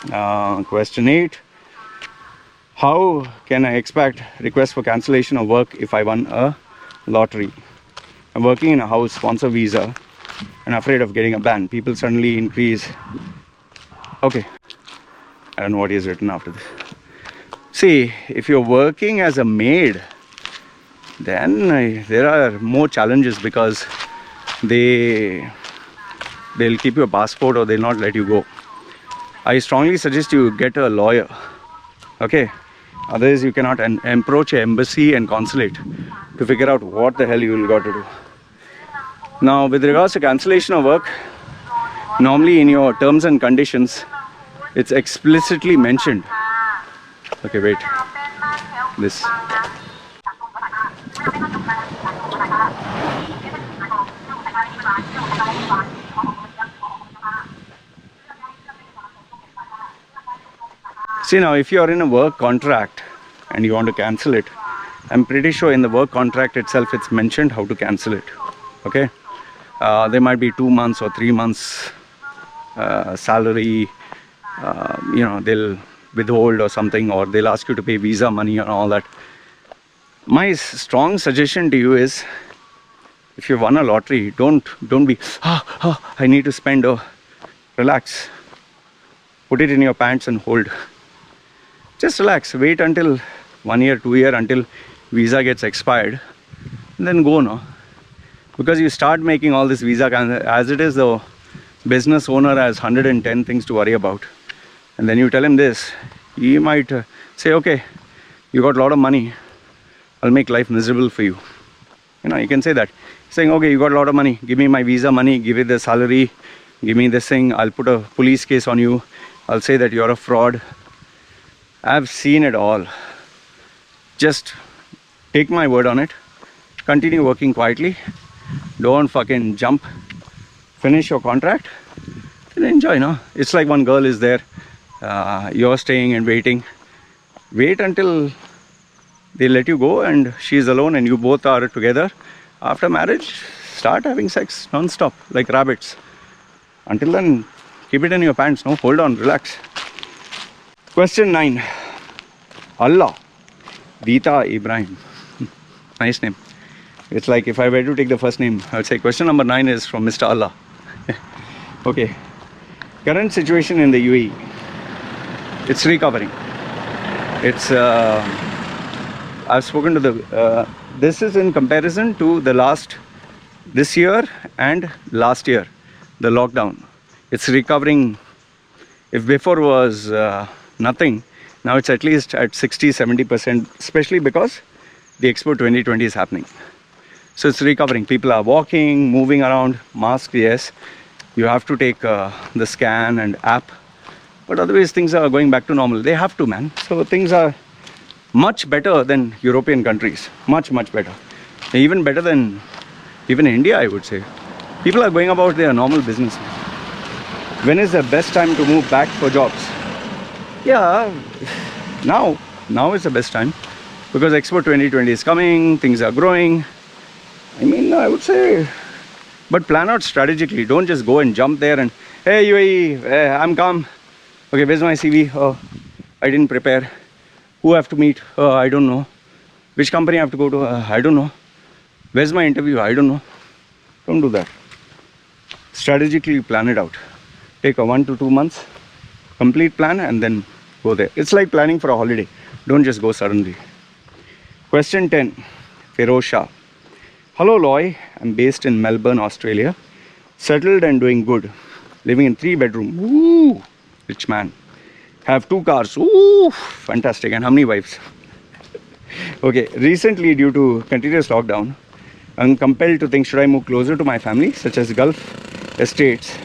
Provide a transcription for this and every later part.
Question 8. How can I expect request for cancellation of work if I won a lottery? I'm working in a house sponsor visa and afraid of getting a ban. People suddenly increase. Okay, I don't know what is written after this. See, if you're working as a maid, then there are more challenges because they'll keep your passport or they'll not let you go. I strongly suggest you get a lawyer. Okay, otherwise you cannot approach an embassy and consulate to figure out what the hell you will got to do. Now, with regards to cancellation of work, normally in your terms and conditions, it's explicitly mentioned. Okay, wait. This. See, now if you are in a work contract and you want to cancel it, I'm pretty sure in the work contract itself it's mentioned how to cancel it. Okay, there might be 2 months or 3 months salary, they'll withhold or something, or they'll ask you to pay visa money and all that. My strong suggestion to you is, if you won a lottery, don't be I need to spend. Relax, put it in your pants and hold. Just relax, wait until 1 year, 2 year, until visa gets expired, and then go, no? Because you start making all this visa, as it is, the business owner has 110 things to worry about, and then you tell him this, he might say, okay, you got a lot of money, I'll make life miserable for you. You can say that, saying, okay, you got a lot of money, give me my visa money, give it the salary, give me this thing, I'll put a police case on you, I'll say that you're a fraud. I've seen it all. Just take my word on it. Continue working quietly. Don't fucking jump. Finish your contract and enjoy, no? It's like one girl is there. You're staying and waiting. Wait until they let you go and she's alone and you both are together. After marriage, start having sex non-stop like rabbits. Until then, keep it in your pants, no? Hold on, relax. Question 9. Allah. Deeta Ibrahim. Nice name. It's like if I were to take the first name, I would say question number 9 is from Mr. Allah. Okay. Current situation in the UAE. It's recovering. It's I've spoken to the this is in comparison to this year and last year, the lockdown. It's recovering. If before was nothing, now it's at least at 60-70%, especially because the Expo 2020 is happening. So it's recovering. People are walking, moving around. Mask, yes. You have to take the scan and app, but otherwise things are going back to normal. They have to, man. So things are much better than European countries. Much better. Even better than even India, I would say. People are going about their normal business. When is the best time to move back for jobs? Yeah, now is the best time, because Expo 2020 is coming, things are growing. I mean, I would say, but plan out strategically. Don't just go and jump there and, hey UAE, I'm calm. Okay, where's my CV? Oh, I didn't prepare. Who I have to meet? Oh, I don't know. Which company I have to go to? I don't know. Where's my interview? I don't know. Don't do that. Strategically plan it out. Take a 1 to 2 months, complete plan, and then go there. It's like planning for a holiday. Don't just go suddenly. Question 10. Feroz Shah. Hello Loy, I'm based in Melbourne, Australia. Settled and doing good. Living in 3-bedroom. Ooh, rich man. Have 2 cars. Ooh, fantastic. And how many wives? Okay, recently due to continuous lockdown, I'm compelled to think, should I move closer to my family, such as Gulf estates,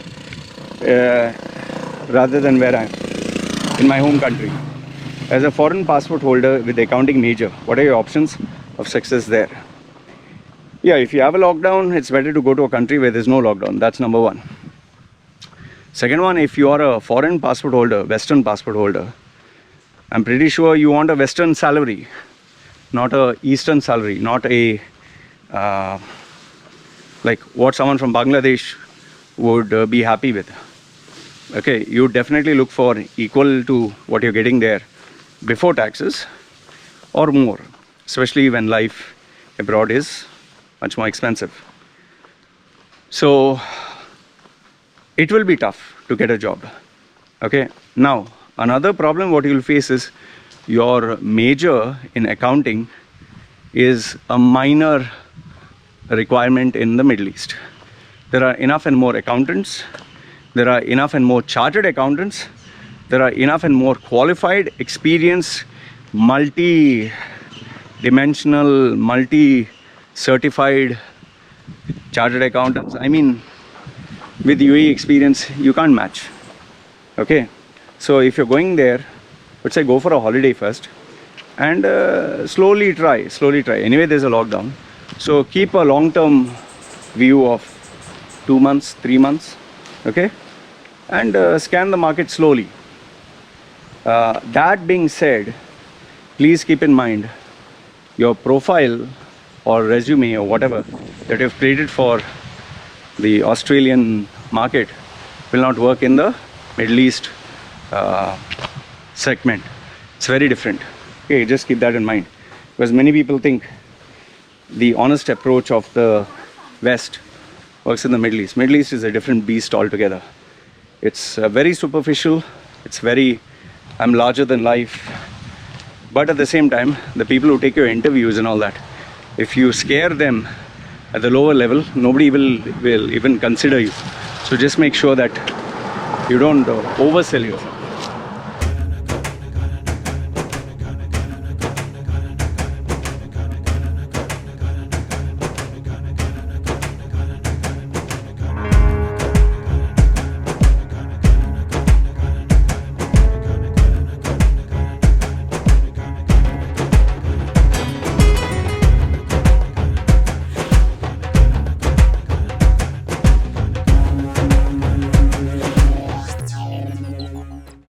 rather than where I'm in my home country. As a foreign passport holder with accounting major, what are your options of success there? Yeah, if you have a lockdown, it's better to go to a country where there's no lockdown. That's number 1. Second one, if you are a foreign passport holder, Western passport holder, I'm pretty sure you want a Western salary, not a Eastern salary, not a like what someone from Bangladesh would be happy with. Okay, you definitely look for equal to what you're getting there before taxes or more, especially when life abroad is much more expensive. So it will be tough to get a job. Okay, now another problem what you will face is your major in accounting is a minor requirement in the Middle East. There are enough and more accountants, there are enough and more chartered accountants, there are enough and more qualified, experienced, multi-dimensional, multi-certified chartered accountants. I mean, with UAE experience, you can't match. Okay, so if you're going there, let's say go for a holiday first and slowly try. Anyway, there's a lockdown, so keep a long-term view of 2 months, 3 months, okay, and scan the market slowly. That being said, please keep in mind your profile or resume or whatever that you've created for the Australian market will not work in the Middle East segment. It's very different. Okay, just keep that in mind, because many people think the honest approach of the West works in the Middle East. Middle East is a different beast altogether. It's very superficial. It's very, I'm larger than life. But at the same time, the people who take your interviews and all that, if you scare them at the lower level, nobody will even consider you. So just make sure that you don't oversell yourself.